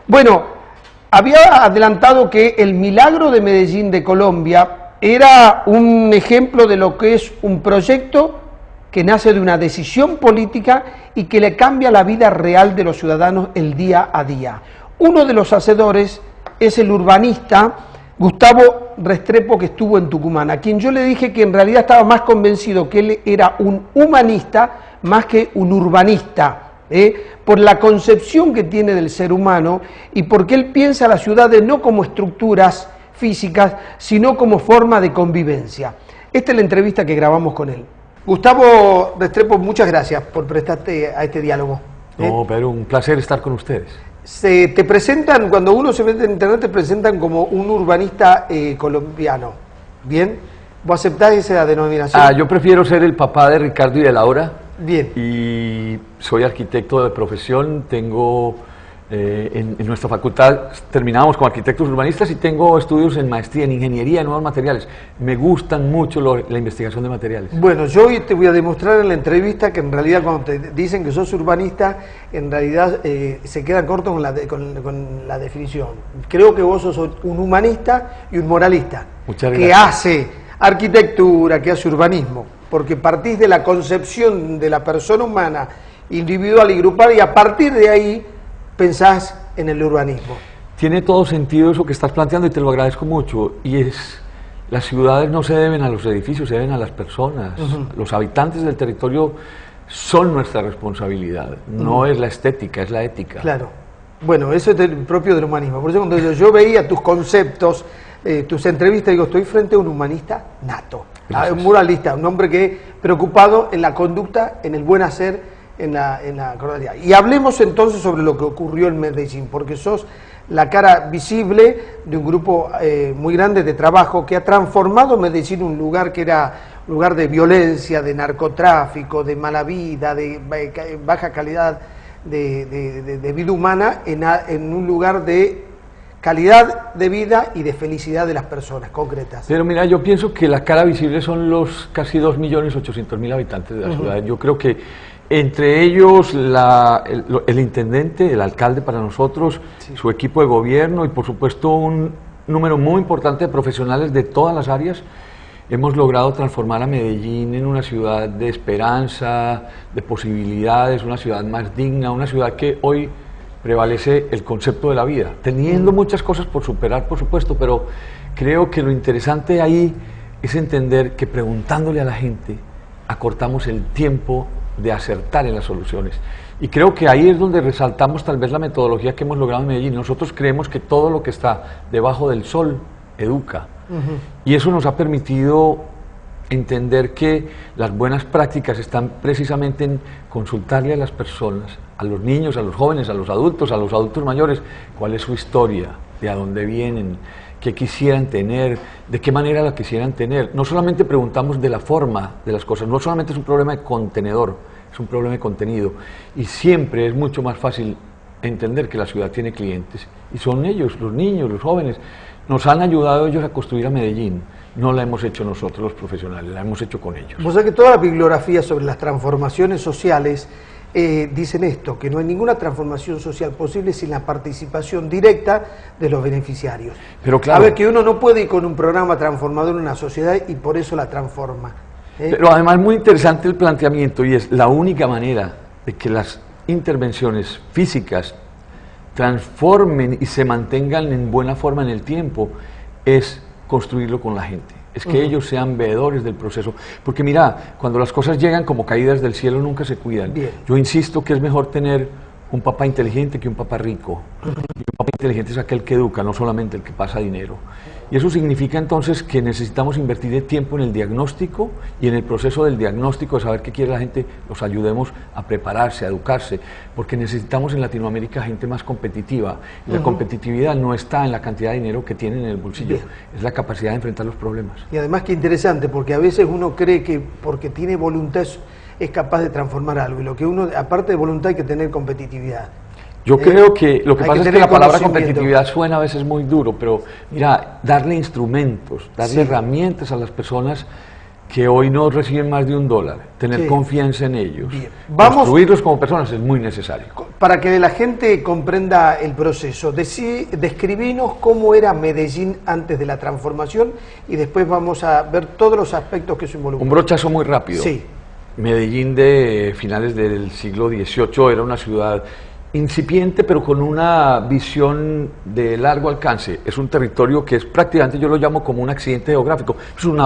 Bueno, había adelantado que el milagro de Medellín de Colombia era un ejemplo de lo que es un proyecto que nace de una decisión política y que le cambia la vida real de los ciudadanos el día a día. Uno de los hacedores es el urbanista Gustavo Restrepo, que estuvo en Tucumán, a quien yo le dije que en realidad estaba más convencido que él era un humanista más que un urbanista, por la concepción que tiene del ser humano y porque él piensa las ciudades no como estructuras físicas, sino como forma de convivencia. Esta es la entrevista que grabamos con él. Gustavo Restrepo, muchas gracias por prestarte a este diálogo. No, pero un placer estar con ustedes. Te presentan, cuando uno se mete en internet, te presentan como un urbanista colombiano. ¿Bien? ¿Vos aceptás esa denominación? Yo prefiero ser el papá de Ricardo y de Laura. Bien. Y soy arquitecto de profesión, tengo en nuestra facultad terminamos como arquitectos urbanistas y tengo estudios en maestría en ingeniería de nuevos materiales. Me gustan mucho la investigación de materiales. Bueno, yo hoy te voy a demostrar en la entrevista que en realidad cuando te dicen que sos urbanista, en realidad se queda corto con la definición. Creo que vos sos un humanista y un moralista. Muchas que gracias. hace arquitectura, que hace urbanismo, porque partís de la concepción de la persona humana individual y grupal y a partir de ahí pensás en el urbanismo. Tiene todo sentido eso que estás planteando y te lo agradezco mucho. Y es, las ciudades no se deben a los edificios, se deben a las personas. Los habitantes del territorio son nuestra responsabilidad. No es la estética, es la ética. Claro. Bueno, eso es propio del humanismo. Por eso cuando yo veía tus conceptos, tus entrevistas, digo, estoy frente a un humanista nato. Un muralista, un hombre que preocupado en la conducta, en el buen hacer, en la cordialidad. Y hablemos entonces sobre lo que ocurrió en Medellín, porque sos la cara visible de un grupo muy grande de trabajo que ha transformado Medellín en un lugar que era un lugar de violencia, de narcotráfico, de mala vida, de baja calidad de vida humana, en un lugar de calidad de vida y de felicidad de las personas concretas. Pero mira, yo pienso que la cara visible son los casi 2.800.000 habitantes de la ciudad. Yo creo que entre ellos el intendente, el alcalde para nosotros, sí, su equipo de gobierno y por supuesto un número muy importante de profesionales de todas las áreas, hemos logrado transformar a Medellín en una ciudad de esperanza, de posibilidades, una ciudad más digna, una ciudad que hoy prevalece el concepto de la vida, teniendo muchas cosas por superar, por supuesto, pero creo que lo interesante ahí es entender que preguntándole a la gente acortamos el tiempo de acertar en las soluciones. Y creo que ahí es donde resaltamos tal vez la metodología que hemos logrado en Medellín. Nosotros creemos que todo lo que está debajo del sol educa. Y eso nos ha permitido entender que las buenas prácticas están precisamente en consultarle a las personas, a los niños, a los jóvenes, a los adultos mayores, cuál es su historia, de a dónde vienen, qué quisieran tener, de qué manera la quisieran tener. No solamente preguntamos de la forma de las cosas, no solamente es un problema de contenedor, es un problema de contenido. Y siempre es mucho más fácil entender que la ciudad tiene clientes, y son ellos, los niños, los jóvenes. Nos han ayudado ellos a construir a Medellín. No la hemos hecho nosotros los profesionales, la hemos hecho con ellos. O sea que toda la bibliografía sobre las transformaciones sociales dicen esto, que no hay ninguna transformación social posible sin la participación directa de los beneficiarios. Pero claro, a ver, que uno no puede ir con un programa transformador en una sociedad y por eso la transforma. Pero además muy interesante el planteamiento, y es la única manera de que las intervenciones físicas transformen y se mantengan en buena forma en el tiempo, es construirlo con la gente, es que ellos sean veedores del proceso, porque mira, cuando las cosas llegan como caídas del cielo nunca se cuidan. Bien. Yo insisto que es mejor tener un papá inteligente que un papá rico, y un papá inteligente es aquel que educa, no solamente el que pasa dinero. Y eso significa entonces que necesitamos invertir el tiempo en el diagnóstico y en el proceso del diagnóstico, de saber qué quiere la gente, los ayudemos a prepararse, a educarse, porque necesitamos en Latinoamérica gente más competitiva. Y la competitividad no está en la cantidad de dinero que tienen en el bolsillo, es la capacidad de enfrentar los problemas. Y además que interesante, porque a veces uno cree que porque tiene voluntad es capaz de transformar algo, y lo que uno, aparte de voluntad, hay que tener competitividad. Yo creo que lo que pasa es que la palabra competitividad suena a veces muy duro, pero mira, darle instrumentos, darle herramientas a las personas que hoy no reciben más de $1, tener Sí. confianza en ellos, Bien. Vamos- construirlos como personas es muy necesario. Para que la gente comprenda el proceso, describinos cómo era Medellín antes de la transformación y después vamos a ver todos los aspectos que eso involucra. Un brochazo muy rápido. Sí. Medellín de finales del siglo XVIII era una ciudad incipiente, pero con una visión de largo alcance. Es un territorio que es prácticamente, yo lo llamo como un accidente geográfico. Es un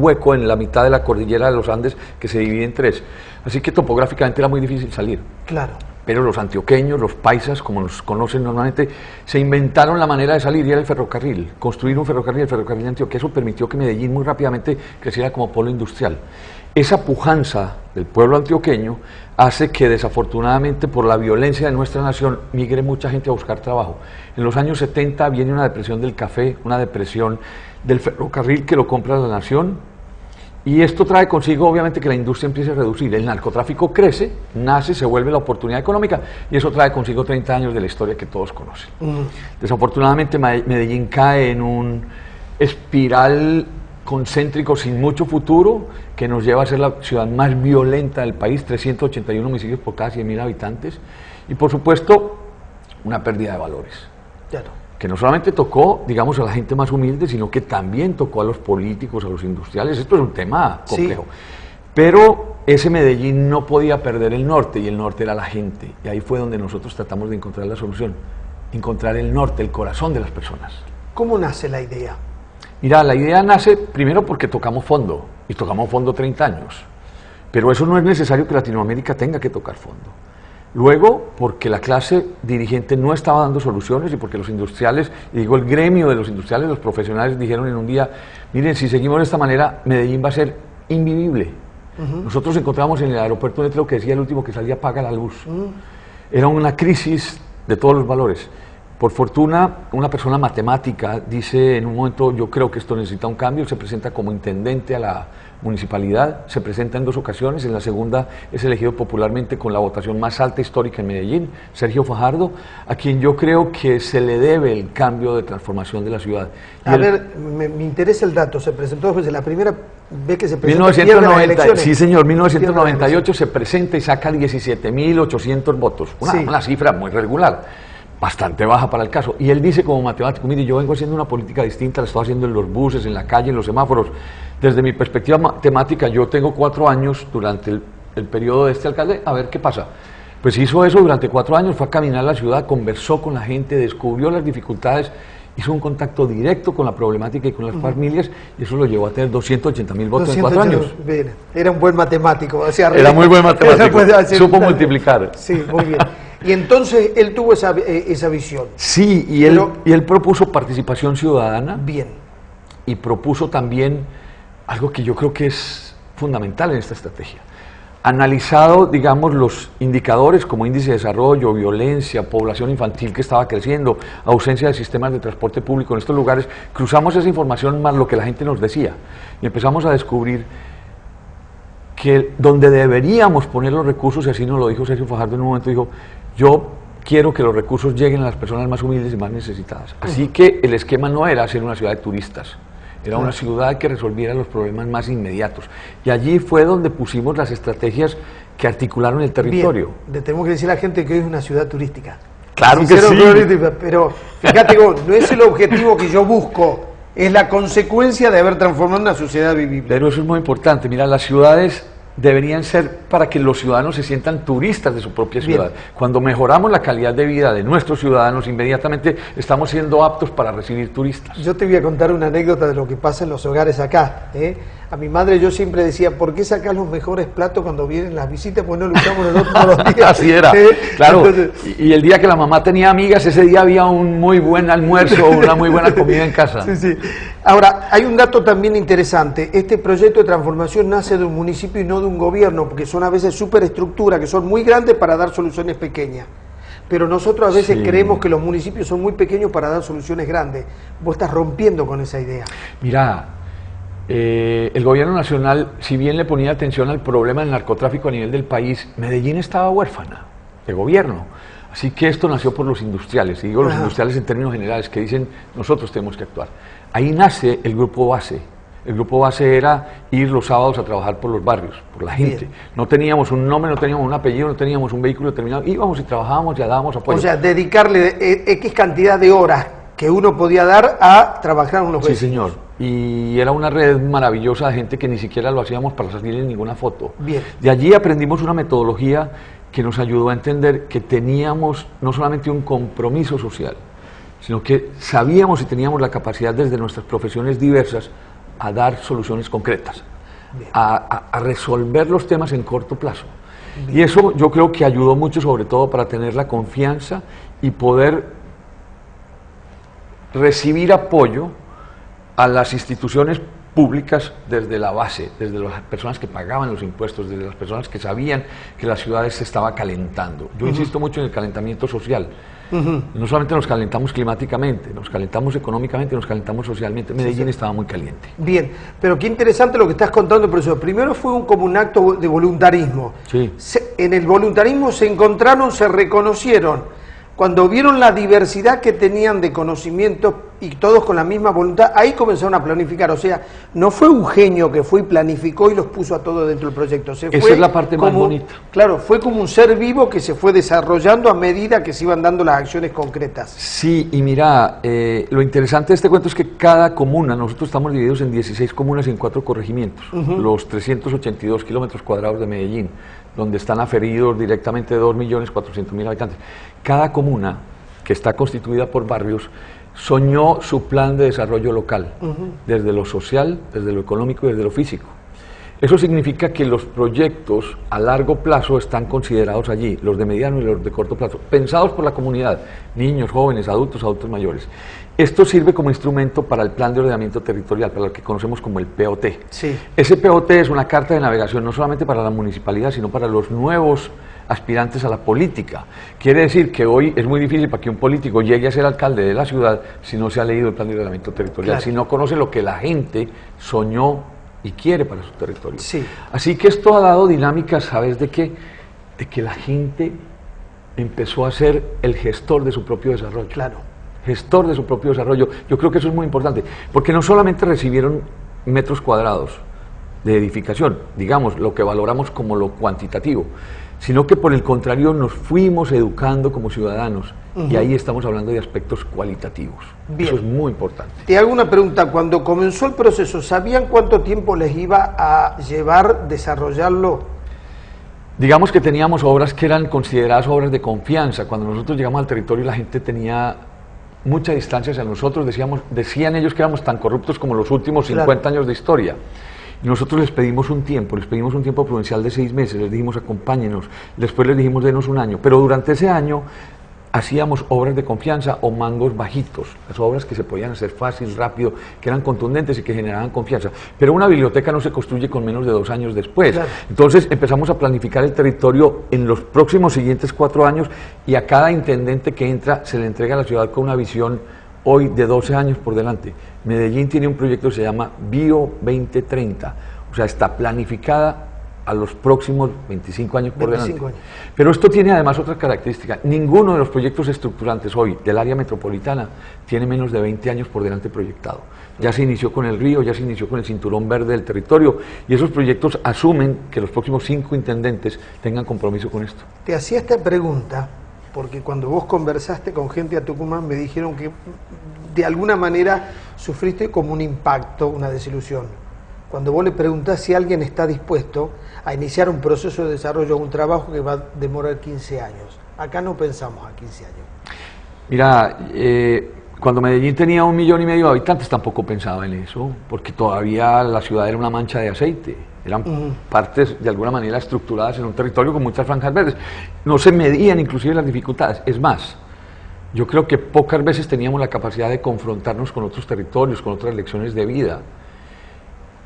hueco en la mitad de la cordillera de los Andes que se divide en tres. Así que topográficamente era muy difícil salir. Claro. Pero los antioqueños, los paisas, como nos conocen normalmente, se inventaron la manera de salir y era el ferrocarril. Construir un ferrocarril, el ferrocarril de Antioquia, eso permitió que Medellín muy rápidamente creciera como polo industrial. Esa pujanza del pueblo antioqueño hace que desafortunadamente por la violencia de nuestra nación migre mucha gente a buscar trabajo. En los años 70 viene una depresión del café, una depresión del ferrocarril que lo compra la nación, y esto trae consigo obviamente que la industria empiece a reducir. El narcotráfico crece, nace, se vuelve la oportunidad económica y eso trae consigo 30 años de la historia que todos conocen. Desafortunadamente Medellín cae en un espiral concéntrico sin mucho futuro que nos lleva a ser la ciudad más violenta del país, 381 homicidios por cada 100.000 habitantes y por supuesto una pérdida de valores. Claro. Que no solamente tocó, digamos, a la gente más humilde, sino que también tocó a los políticos, a los industriales. Esto es un tema complejo. Sí. Pero ese Medellín no podía perder el norte, y el norte era la gente. Y ahí fue donde nosotros tratamos de encontrar la solución. Encontrar el norte, el corazón de las personas. ¿Cómo nace la idea? Mira, la idea nace primero porque tocamos fondo, y tocamos fondo 30 años. Pero eso no es necesario que Latinoamérica tenga que tocar fondo. Luego, porque la clase dirigente no estaba dando soluciones y porque los industriales, y digo el gremio de los industriales, los profesionales dijeron en un día, miren, si seguimos de esta manera, Medellín va a ser invivible. Nosotros encontramos en el aeropuerto un letrero que decía el último que salía apaga la luz. Era una crisis de todos los valores. Por fortuna, una persona matemática dice en un momento, yo creo que esto necesita un cambio, se presenta como intendente a la municipalidad, se presenta en 2 ocasiones, en la segunda es elegido popularmente con la votación más alta histórica en Medellín, Sergio Fajardo, a quien yo creo que se le debe el cambio de transformación de la ciudad. A ver, me interesa el dato, se presentó 2 veces, la primera vez que se presentó 1990, sí señor, 1998 se presenta y saca 17.800 votos, una cifra muy regular. Bastante baja para el caso. Y él dice como matemático, mire, yo vengo haciendo una política distinta, la estoy haciendo en los buses, en la calle, en los semáforos. Desde mi perspectiva matemática, yo tengo 4 años durante el periodo de este alcalde, a ver qué pasa. Pues hizo eso durante 4 años, fue a caminar la ciudad, conversó con la gente, descubrió las dificultades, hizo un contacto directo con la problemática y con las familias, y eso lo llevó a tener 280.000 votos en 4 años. Bien. Era un buen matemático. Era muy buen matemático, supo multiplicar. Sí, muy bien. Y entonces él tuvo esa visión. Sí, y él propuso participación ciudadana. Bien. Y propuso también algo que yo creo que es fundamental en esta estrategia. Analizado, digamos, los indicadores como índice de desarrollo, violencia, población infantil que estaba creciendo, ausencia de sistemas de transporte público en estos lugares, cruzamos esa información más lo que la gente nos decía y empezamos a descubrir que donde deberíamos poner los recursos, y así nos lo dijo Sergio Fajardo en un momento, dijo, yo quiero que los recursos lleguen a las personas más humildes y más necesitadas. Así que el esquema no era hacer una ciudad de turistas, era una ciudad que resolviera los problemas más inmediatos. Y allí fue donde pusimos las estrategias que articularon el territorio. Bien, le tenemos que decir a la gente que hoy es una ciudad turística. Claro que sí. Pero fíjate, no es el objetivo que yo busco, es la consecuencia de haber transformado una sociedad vivible. Pero eso es muy importante. Mira, las ciudades deberían ser para que los ciudadanos se sientan turistas de su propia ciudad. Bien. Cuando mejoramos la calidad de vida de nuestros ciudadanos, inmediatamente estamos siendo aptos para recibir turistas. Yo te voy a contar una anécdota de lo que pasa en los hogares acá. A mi madre yo siempre decía, ¿por qué sacás los mejores platos cuando vienen las visitas? Pues no lo usamos nosotros todos los días. Así era, claro. Entonces, y el día que la mamá tenía amigas, ese día había un muy buen almuerzo, una muy buena comida en casa. Sí, sí. Ahora, hay un dato también interesante. Este proyecto de transformación nace de un municipio y no de un gobierno, porque son a veces superestructuras que son muy grandes para dar soluciones pequeñas. Pero nosotros a veces creemos que los municipios son muy pequeños para dar soluciones grandes. Vos estás rompiendo con esa idea. Mira, el gobierno nacional, si bien le ponía atención al problema del narcotráfico a nivel del país, Medellín estaba huérfana de gobierno. Así que esto nació por los industriales, y digo los industriales en términos generales, que dicen nosotros tenemos que actuar. Ahí nace el grupo base, El grupo base era ir los sábados a trabajar por los barrios, por la gente. Bien. No teníamos un nombre, no teníamos un apellido, no teníamos un vehículo determinado. Íbamos y trabajábamos y dábamos apoyo. O sea, dedicarle X cantidad de horas que uno podía dar a trabajar en unos vecinos. Sí, señor. Y era una red maravillosa de gente que ni siquiera lo hacíamos para salir en ninguna foto. Bien. De allí aprendimos una metodología que nos ayudó a entender que teníamos no solamente un compromiso social, sino que sabíamos y teníamos la capacidad desde nuestras profesiones diversas a dar soluciones concretas, a resolver los temas en corto plazo. Bien. Y eso yo creo que ayudó mucho, sobre todo para tener la confianza y poder recibir apoyo a las instituciones públicas desde la base, desde las personas que pagaban los impuestos, desde las personas que sabían que la ciudad se estaba calentando. Yo insisto mucho en el calentamiento social. No solamente nos calentamos climáticamente, nos calentamos económicamente, nos calentamos socialmente. Medellín estaba muy caliente. Bien, pero qué interesante lo que estás contando, profesor. Primero fue como un acto de voluntarismo. Sí. En el voluntarismo se encontraron, se reconocieron. Cuando vieron la diversidad que tenían de conocimientos y todos con la misma voluntad, ahí comenzaron a planificar. O sea, no fue un genio que fue y planificó y los puso a todos dentro del proyecto. Esa es la parte más bonita. Claro, fue como un ser vivo que se fue desarrollando a medida que se iban dando las acciones concretas. Sí, y mira, lo interesante de este cuento es que cada comuna, nosotros estamos divididos en 16 comunas y en 4 corregimientos, los 382 kilómetros cuadrados de Medellín, donde están aferidos directamente 2.400.000 habitantes. Cada comuna, que está constituida por barrios, soñó su plan de desarrollo local, desde lo social, desde lo económico y desde lo físico. Eso significa que los proyectos a largo plazo están considerados allí, los de mediano y los de corto plazo, pensados por la comunidad, niños, jóvenes, adultos mayores. Esto sirve como instrumento para el plan de ordenamiento territorial, para lo que conocemos como el POT. Sí. Ese POT es una carta de navegación no solamente para la municipalidad, sino para los nuevos aspirantes a la política. Quiere decir que hoy es muy difícil para que un político llegue a ser alcalde de la ciudad si no se ha leído el plan de ordenamiento territorial, si no conoce lo que la gente soñó y quiere para su territorio. Sí. Así que esto ha dado dinámicas, ¿sabes de qué? De que la gente empezó a ser el gestor de su propio desarrollo. Claro. Gestor de su propio desarrollo. Yo creo que eso es muy importante, porque no solamente recibieron metros cuadrados de edificación, digamos, lo que valoramos como lo cuantitativo, sino que por el contrario nos fuimos educando como ciudadanos, y ahí estamos hablando de aspectos cualitativos. Bien. Eso es muy importante. Te hago una pregunta, cuando comenzó el proceso, ¿sabían cuánto tiempo les iba a llevar desarrollarlo? Digamos que teníamos obras que eran consideradas obras de confianza. Cuando nosotros llegamos al territorio, la gente tenía mucha distancia hacia nosotros, decían ellos que éramos tan corruptos como los últimos 50 años de historia. Y nosotros les pedimos un tiempo prudencial de 6 meses, les dijimos acompáñenos, después les dijimos denos un año, pero durante ese año hacíamos obras de confianza o mangos bajitos, las obras que se podían hacer fácil, rápido, que eran contundentes y que generaban confianza. Pero una biblioteca no se construye con menos de 2 años después. Claro. Entonces empezamos a planificar el territorio en los próximos siguientes 4 años y a cada intendente que entra se le entrega a la ciudad con una visión hoy de 12 años por delante. Medellín tiene un proyecto que se llama Bio 2030, o sea, está planificada a los próximos 25 años por delante. Años. Pero esto tiene además otra característica. Ninguno de los proyectos estructurantes hoy del área metropolitana tiene menos de 20 años por delante proyectado. Ya se inició con el río, ya se inició con el cinturón verde del territorio, y esos proyectos asumen que los próximos 5 intendentes tengan compromiso con esto. Te hacía esta pregunta porque cuando vos conversaste con gente a Tucumán me dijeron que de alguna manera sufriste como un impacto, una desilusión. Cuando vos le preguntás si alguien está dispuesto a iniciar un proceso de desarrollo, un trabajo que va a demorar 15 años. Acá no pensamos a 15 años. Mira, cuando Medellín tenía 1,5 millones de habitantes tampoco pensaba en eso, porque todavía la ciudad era una mancha de aceite. Eran partes de alguna manera estructuradas en un territorio con muchas franjas verdes. No se medían inclusive las dificultades. Es más, yo creo que pocas veces teníamos la capacidad de confrontarnos con otros territorios, con otras lecciones de vida.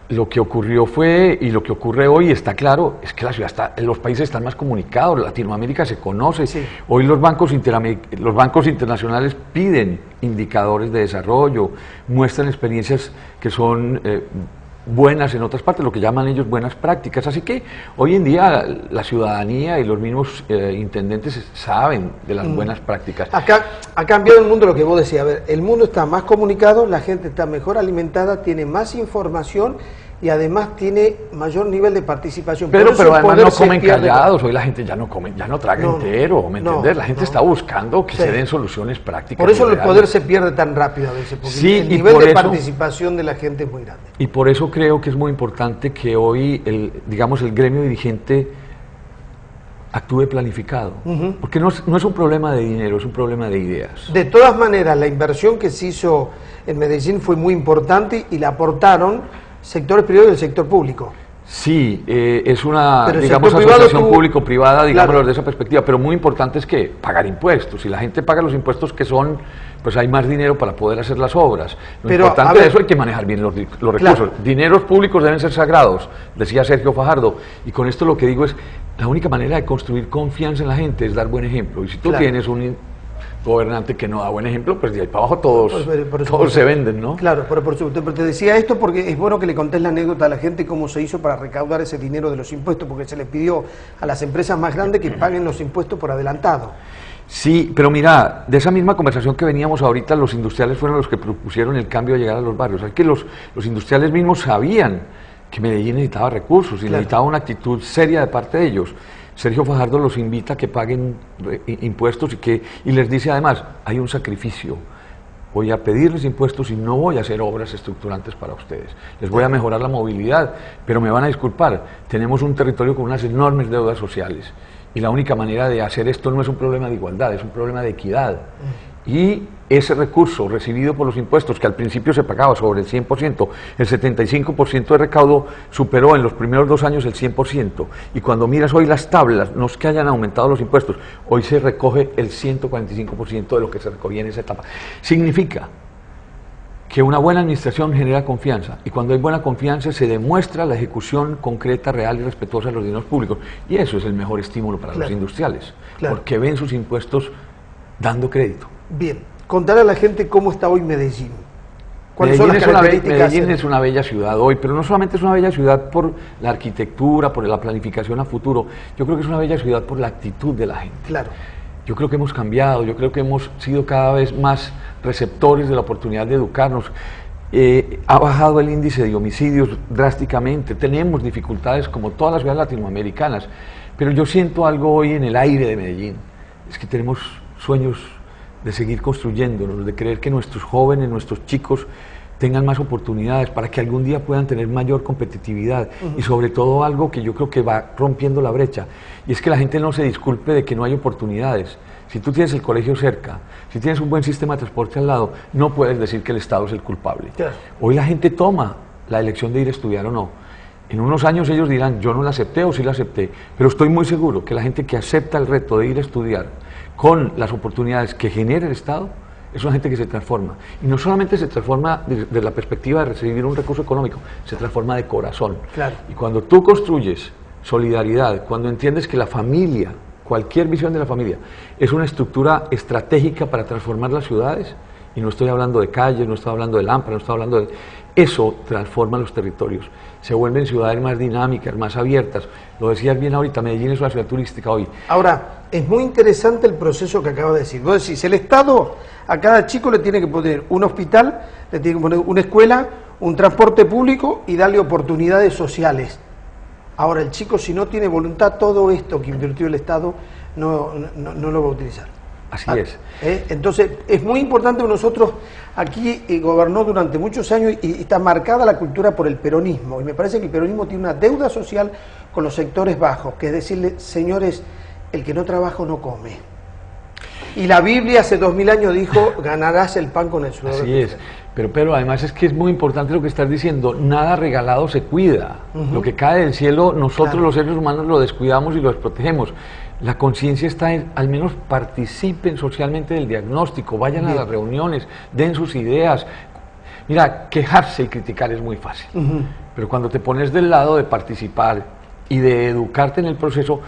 Lo que ocurrió fue, y lo que ocurre hoy está claro, es que la ciudad los países están más comunicados, Latinoamérica se conoce. Sí. Hoy los bancos internacionales piden indicadores de desarrollo, muestran experiencias que son buenas en otras partes, lo que llaman ellos buenas prácticas. Así que hoy en día la ciudadanía y los mismos intendentes saben de las buenas prácticas. Acá ha cambiado el mundo, lo que vos decías. A ver, el mundo está más comunicado, la gente está mejor alimentada, tiene más información y además tiene mayor nivel de participación. Pero además no comen callados, hoy la gente ya no come, ya no traga entero, ¿me entiendes? La gente está buscando que se den soluciones prácticas. Por eso el poder se pierde tan rápido a veces, porque el nivel de participación de la gente es muy grande. Y por eso creo que es muy importante que hoy, digamos, el gremio dirigente actúe planificado, porque no es un problema de dinero, es un problema de ideas. De todas maneras, la inversión que se hizo en Medellín fue muy importante y la aportaron sectores privados y el sector público. Sí, es una, digamos, asociación público-privada, digámoslo desde esa perspectiva, pero muy importante es que pagar impuestos. Si la gente paga los impuestos que son, pues hay más dinero para poder hacer las obras. Lo importante de eso hay que manejar bien los recursos. Claro. Dineros públicos deben ser sagrados, decía Sergio Fajardo, y con esto lo que digo es, la única manera de construir confianza en la gente es dar buen ejemplo. Y si tú tienes un gobernante que no da buen ejemplo, pues de ahí para abajo todos se venden, ¿no? Claro, pero por supuesto, pero te decía esto porque es bueno que le contés la anécdota a la gente cómo se hizo para recaudar ese dinero de los impuestos, porque se les pidió a las empresas más grandes que paguen los impuestos por adelantado. Sí, pero mira, de esa misma conversación que veníamos ahorita, los industriales fueron los que propusieron el cambio de llegar a los barrios. Es que los industriales mismos sabían que Medellín necesitaba recursos y necesitaba una actitud seria de parte de ellos. Sergio Fajardo los invita a que paguen impuestos y les dice además, hay un sacrificio, voy a pedirles impuestos y no voy a hacer obras estructurantes para ustedes, les voy a mejorar la movilidad, pero me van a disculpar, tenemos un territorio con unas enormes deudas sociales y la única manera de hacer esto no es un problema de igualdad, es un problema de equidad. Y ese recurso recibido por los impuestos, que al principio se pagaba sobre el 100%, el 75% de recaudo superó en los primeros 2 años el 100%. Y cuando miras hoy las tablas, no es que hayan aumentado los impuestos, hoy se recoge el 145% de lo que se recogía en esa etapa. Significa que una buena administración genera confianza, y cuando hay buena confianza se demuestra la ejecución concreta, real y respetuosa de los dineros públicos. Y eso es el mejor estímulo para los industriales, porque ven sus impuestos dando crédito. Bien, contar a la gente cómo está hoy Medellín. Medellín es una bella ciudad hoy, pero no solamente es una bella ciudad por la arquitectura, por la planificación a futuro, yo creo que es una bella ciudad por la actitud de la gente. Claro. Yo creo que hemos cambiado, yo creo que hemos sido cada vez más receptores de la oportunidad de educarnos. Ha bajado el índice de homicidios drásticamente, tenemos dificultades como todas las ciudades latinoamericanas, pero yo siento algo hoy en el aire de Medellín, es que tenemos sueños de seguir construyéndonos, de creer que nuestros jóvenes, nuestros chicos tengan más oportunidades para que algún día puedan tener mayor competitividad y sobre todo algo que yo creo que va rompiendo la brecha, y es que la gente no se disculpe de que no hay oportunidades. Si tú tienes el colegio cerca, si tienes un buen sistema de transporte al lado, no puedes decir que el Estado es el culpable. Claro. Hoy la gente toma la elección de ir a estudiar o no. En unos años ellos dirán, yo no la acepté o sí la acepté, pero estoy muy seguro que la gente que acepta el reto de ir a estudiar con las oportunidades que genera el Estado, es una gente que se transforma. Y no solamente se transforma desde la perspectiva de recibir un recurso económico, se transforma de corazón. Claro. Y cuando tú construyes solidaridad, cuando entiendes que la familia, cualquier visión de la familia, es una estructura estratégica para transformar las ciudades, y no estoy hablando de calles, no estoy hablando de lámparas, no estoy hablando de... Eso transforma los territorios, se vuelven ciudades más dinámicas, más abiertas. Lo decías bien ahorita, Medellín es una ciudad turística hoy. Ahora, es muy interesante el proceso que acabas de decir. Vos decís, el Estado a cada chico le tiene que poner un hospital, le tiene que poner una escuela, un transporte público y darle oportunidades sociales. Ahora, el chico, si no tiene voluntad, todo esto que invirtió el Estado no lo va a utilizar. Así es. Entonces, es muy importante que nosotros aquí gobernó durante muchos años y está marcada la cultura por el peronismo. Y me parece que el peronismo tiene una deuda social con los sectores bajos, que es decirle, señores, el que no trabaja no come. Y la Biblia hace 2000 años dijo, ganarás el pan con el sudor. Así es. Pero además es que es muy importante lo que estás diciendo, nada regalado se cuida. Lo que cae del cielo, nosotros los seres humanos lo descuidamos y lo desprotegemos. La conciencia está en, al menos participen socialmente del diagnóstico, vayan a las reuniones, den sus ideas. Mira, quejarse y criticar es muy fácil, pero cuando te pones del lado de participar y de educarte en el proceso,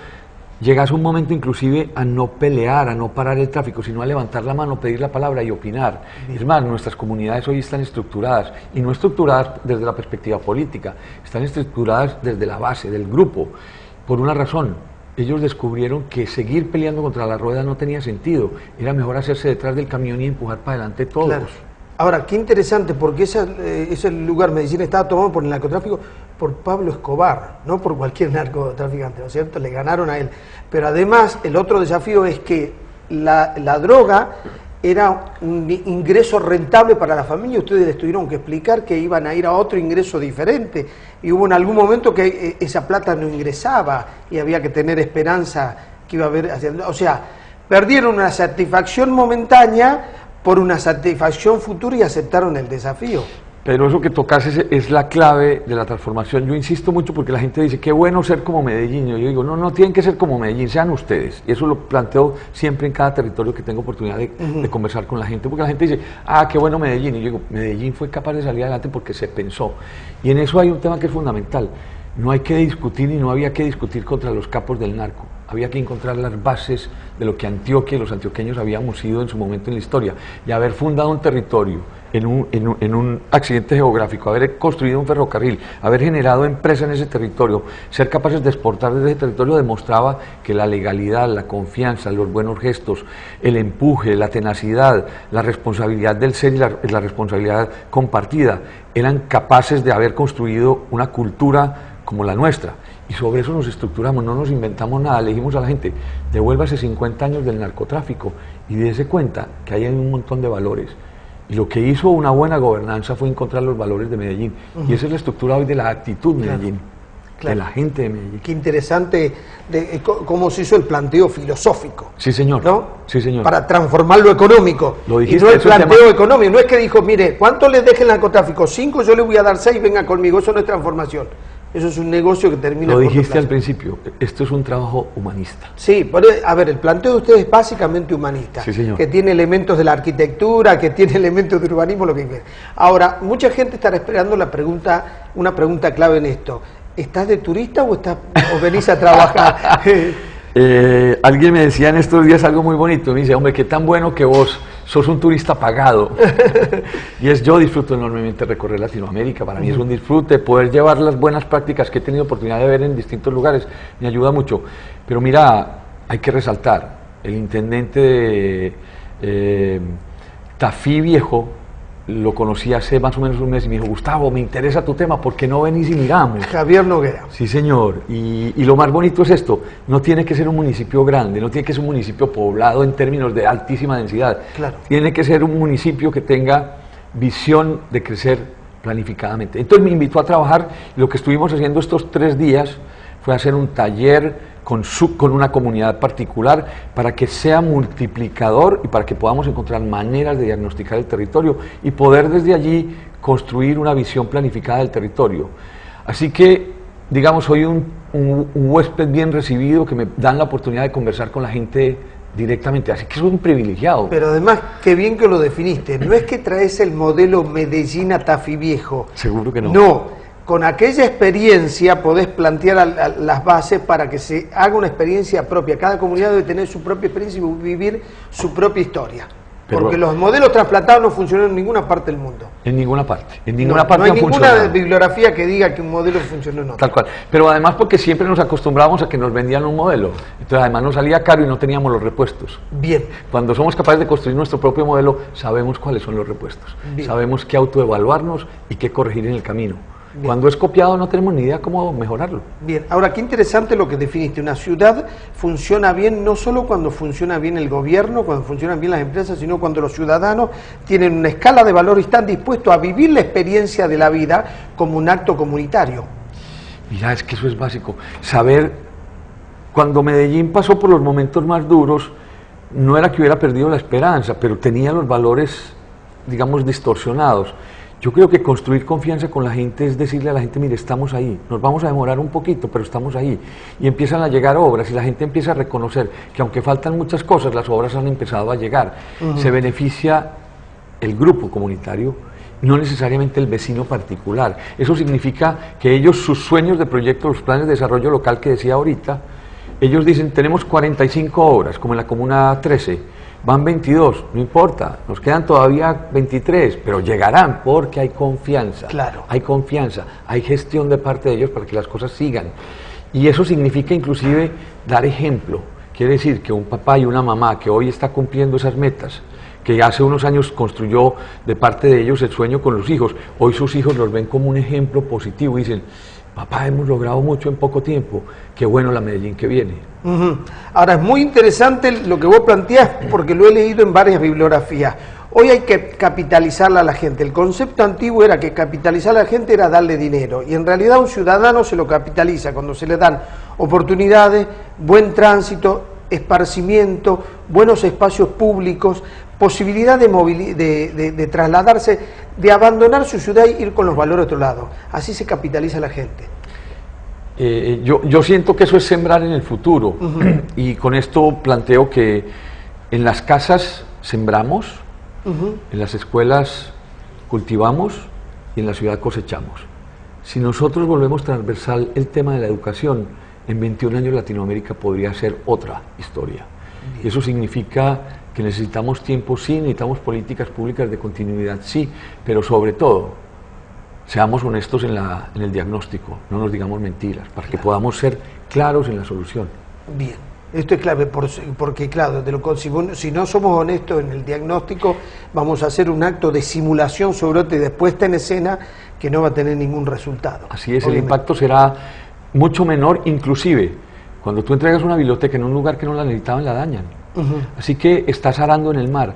llegas a un momento inclusive a no pelear, a no parar el tráfico, sino a levantar la mano, pedir la palabra y opinar. Es más, nuestras comunidades hoy están estructuradas, y no estructuradas desde la perspectiva política, están estructuradas desde la base, del grupo, por una razón. Ellos descubrieron que seguir peleando contra la rueda no tenía sentido, era mejor hacerse detrás del camión y empujar para adelante todos. Claro. Ahora, qué interesante, porque ese lugar, Medellín, estaba tomado por el narcotráfico, por Pablo Escobar, no por cualquier narcotraficante, ¿no es cierto? Le ganaron a él. Pero además, el otro desafío es que la droga era un ingreso rentable para la familia. Ustedes les tuvieron que explicar que iban a ir a otro ingreso diferente. Y hubo en algún momento que esa plata no ingresaba y había que tener esperanza que iba a haber... O sea, perdieron una satisfacción momentánea por una satisfacción futura y aceptaron el desafío. Pero eso que tocas es la clave de la transformación. Yo insisto mucho porque la gente dice, qué bueno ser como Medellín. Yo digo, no, no tienen que ser como Medellín, sean ustedes. Y eso lo planteo siempre en cada territorio que tengo oportunidad de conversar con la gente. Porque la gente dice, ah, qué bueno Medellín. Y yo digo, Medellín fue capaz de salir adelante porque se pensó. Y en eso hay un tema que es fundamental. No hay que discutir y no había que discutir contra los capos del narco. Había que encontrar las bases de lo que Antioquia y los antioqueños habíamos sido en su momento en la historia. Y haber fundado un territorio en un accidente geográfico, haber construido un ferrocarril, haber generado empresa en ese territorio, ser capaces de exportar desde ese territorio demostraba que la legalidad, la confianza, los buenos gestos, el empuje, la tenacidad, la responsabilidad del ser y la responsabilidad compartida, eran capaces de haber construido una cultura como la nuestra. Y sobre eso nos estructuramos, no nos inventamos nada, le dijimos a la gente, devuélvase 50 años del narcotráfico y dése cuenta que ahí hay un montón de valores. Y lo que hizo una buena gobernanza fue encontrar los valores de Medellín. Y esa es la estructura hoy de la actitud de Medellín, de la gente de Medellín. Qué interesante cómo se hizo el planteo filosófico. Sí, señor. ¿No? Sí, señor. Para transformar lo económico. Lo dijiste, y no el planteo económico. No es que dijo, mire, ¿cuánto les deje el narcotráfico? 5, yo le voy a dar 6, venga conmigo. Eso no es transformación. Eso es un negocio que termina... Lo dijiste al principio, esto es un trabajo humanista. Sí, a ver, el planteo de ustedes es básicamente humanista. Sí, señor. Que tiene elementos de la arquitectura, que tiene elementos de urbanismo, lo que quiera. Ahora, mucha gente estará esperando una pregunta clave en esto. ¿Estás de turista o venís a trabajar? Alguien me decía en estos días algo muy bonito, me dice, hombre, qué tan bueno que vos sos un turista pagado. Y yo disfruto enormemente recorrer Latinoamérica, para mí es un disfrute, poder llevar las buenas prácticas que he tenido oportunidad de ver en distintos lugares, me ayuda mucho. Pero mira, hay que resaltar, el intendente de Tafí Viejo, lo conocí hace más o menos un mes y me dijo, Gustavo, me interesa tu tema, ¿por qué no venís y miramos? Javier Noguera. Sí, señor, y lo más bonito es esto, no tiene que ser un municipio grande, no tiene que ser un municipio poblado en términos de altísima densidad, claro. Tiene que ser un municipio que tenga visión de crecer planificadamente. Entonces me invitó a trabajar, y lo que estuvimos haciendo estos 3 días fue hacer un taller con una comunidad particular para que sea multiplicador y para que podamos encontrar maneras de diagnosticar el territorio y poder desde allí construir una visión planificada del territorio. Así que, digamos, soy un huésped bien recibido que me dan la oportunidad de conversar con la gente directamente, así que soy un privilegiado. Pero además, qué bien que lo definiste, no es que traes el modelo Medellín a Tafí Viejo. Seguro que no. No. Con aquella experiencia podés plantear las bases para que se haga una experiencia propia. Cada comunidad debe tener su propia experiencia y vivir su propia historia. Porque los modelos trasplantados no funcionan en ninguna parte del mundo. En ninguna parte. En ninguna parte no hay ninguna bibliografía que diga que un modelo funcionó en otro. Tal cual. Pero además porque siempre nos acostumbrábamos a que nos vendían un modelo. Entonces además nos salía caro y no teníamos los repuestos. Bien. Cuando somos capaces de construir nuestro propio modelo, sabemos cuáles son los repuestos. Bien. Sabemos qué autoevaluarnos y qué corregir en el camino. Bien. Cuando es copiado no tenemos ni idea cómo mejorarlo. Bien, ahora qué interesante lo que definiste. Una ciudad funciona bien no solo cuando funciona bien el gobierno, cuando funcionan bien las empresas, sino cuando los ciudadanos tienen una escala de valor y están dispuestos a vivir la experiencia de la vida como un acto comunitario. Mira, es que eso es básico. Saber, cuando Medellín pasó por los momentos más duros, no era que hubiera perdido la esperanza, pero tenía los valores, digamos, distorsionados. Yo creo que construir confianza con la gente es decirle a la gente, mire, estamos ahí, nos vamos a demorar un poquito, pero estamos ahí. Y empiezan a llegar obras y la gente empieza a reconocer que aunque faltan muchas cosas, las obras han empezado a llegar. Se beneficia el grupo comunitario, no necesariamente el vecino particular. Eso significa que ellos, sus sueños de proyecto, los planes de desarrollo local que decía ahorita, ellos dicen, tenemos 45 obras, como en la Comuna 13, van 22, no importa, nos quedan todavía 23, pero llegarán porque hay confianza, claro. Hay confianza, hay gestión de parte de ellos para que las cosas sigan. Y eso significa inclusive dar ejemplo, quiere decir que un papá y una mamá que hoy está cumpliendo esas metas, que hace unos años construyó de parte de ellos el sueño con los hijos, hoy sus hijos los ven como un ejemplo positivo y dicen, papá, hemos logrado mucho en poco tiempo, qué bueno la Medellín que viene. Ahora, es muy interesante lo que vos planteás, porque lo he leído en varias bibliografías. Hoy hay que capitalizarla a la gente. El concepto antiguo era que capitalizar a la gente era darle dinero, y en realidad un ciudadano se lo capitaliza cuando se le dan oportunidades, buen tránsito, esparcimiento, buenos espacios públicos, posibilidad de trasladarse, de abandonar su ciudad e ir con los valores a otro lado. Así se capitaliza a la gente. Yo siento que eso es sembrar en el futuro, y con esto planteo que en las casas sembramos, en las escuelas cultivamos y en la ciudad cosechamos. Si nosotros volvemos transversal el tema de la educación, en 21 años Latinoamérica podría ser otra historia. Y eso significa que necesitamos tiempo, sí, necesitamos políticas públicas de continuidad, sí, pero sobre todo, seamos honestos en el diagnóstico, no nos digamos mentiras, para que podamos ser claros en la solución. Bien, esto es clave, porque claro, si no somos honestos en el diagnóstico, vamos a hacer un acto de simulación sobre otro y de puesta en escena que no va a tener ningún resultado. Así es, obviamente. El impacto será mucho menor, inclusive, cuando tú entregas una biblioteca en un lugar que no la necesitaban, la dañan. Así que estás arando en el mar.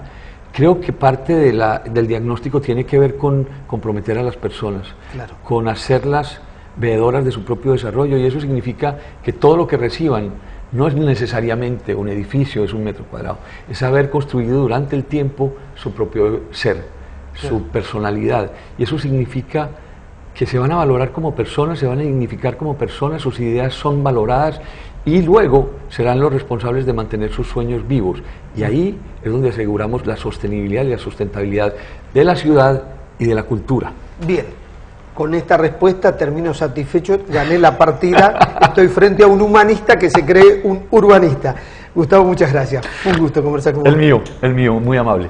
Creo que parte del diagnóstico tiene que ver con comprometer a las personas, claro, con hacerlas veedoras de su propio desarrollo, y eso significa que todo lo que reciban no es necesariamente un edificio, es un metro cuadrado, es haber construido durante el tiempo su propio ser, claro, su personalidad, y eso significa que se van a valorar como personas, se van a dignificar como personas, sus ideas son valoradas, y luego serán los responsables de mantener sus sueños vivos. Y ahí es donde aseguramos la sostenibilidad y la sustentabilidad de la ciudad y de la cultura. Bien, con esta respuesta termino satisfecho, gané la partida, estoy frente a un humanista que se cree un urbanista. Gustavo, muchas gracias, un gusto conversar con vos. El mío, muy amable.